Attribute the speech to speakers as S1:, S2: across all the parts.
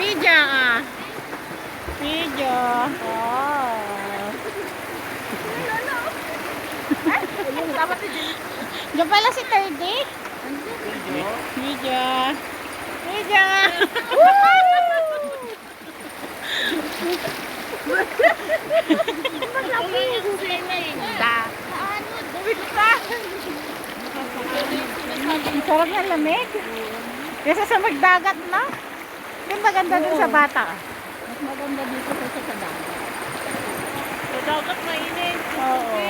S1: Video ah. Video. Oh.
S2: Dapat si Jimmy.
S1: Diyan pala si 30. Video. Video.
S2: Malaki yung sila eh. Bumit ka.
S1: Ang sarap ng lamig. Kesa sa magdagat na. Yung maganda dun sa bata.
S2: Mas maganda dito sa dagat. Sa dagat mainit.
S1: Oo.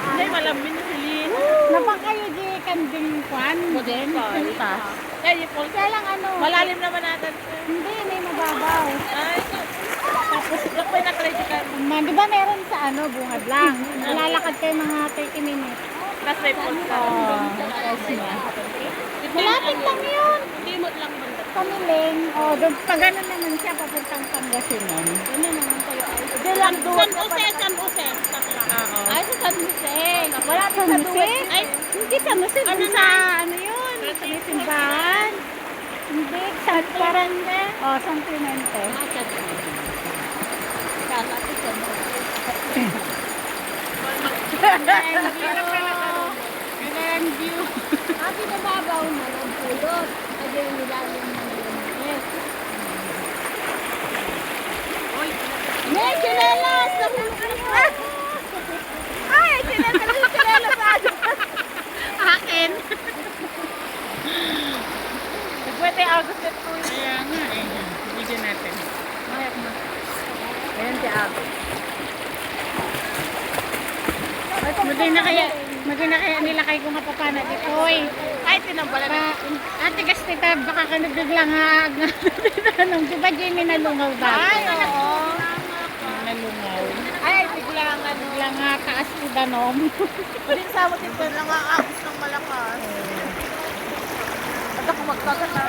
S2: Hindi, malamin na sili.
S1: Napang kayo di kanding kwan. Modern. Puntas.
S2: Kaya
S1: lang ano.
S2: malalim naman natin.
S1: Hindi, may mababaw.
S2: Ay, tapos may na-credit ka.
S1: Di ba meron sa ano, bungad lang. Lalakad kayo mga 30 minutes.
S2: Tapos may pool ka.
S1: Malapit lang yun.
S2: Limot lang banda.
S1: Pamiling. Doon pa ganun naman siya papuntang Pangasinan.
S2: Ganyan naman kayo.
S1: Hindi lang doon.
S2: San Jose.
S1: Oo.
S2: Ay, sa San Jose.
S1: Wala sa Jose?
S2: Ay,
S1: Hindi sa Jose. Ano sa ano yun? Sa simbahan. Hindi. Sa parang San Clemente.
S2: Kala ko San Jose.
S1: Grand view.
S2: Sabi na babaw na ng pulot. Kasi yung nilalim na nilamiit. May chinelas! Ay, chinelas!
S1: Akin.
S2: Nagwete August at po.
S1: Kaya nga eh. Video natin.
S2: Mayak na. Ayan si August.
S1: Maging na kaya nila kayo kung mapapana dito. Oy.
S2: Ay, tinambalan na.
S1: Ate Gastita, baka ka nagdaglang ha. Tinanong, di ba Jimmy nalungaw dati?
S2: Ay, oo.
S1: Nalungaw.
S2: Ay, biglang ano.
S1: Biglang nga taas si Danom.
S2: Pwede sa mo dito lang ang agos ng malakas. At ako magkagat na.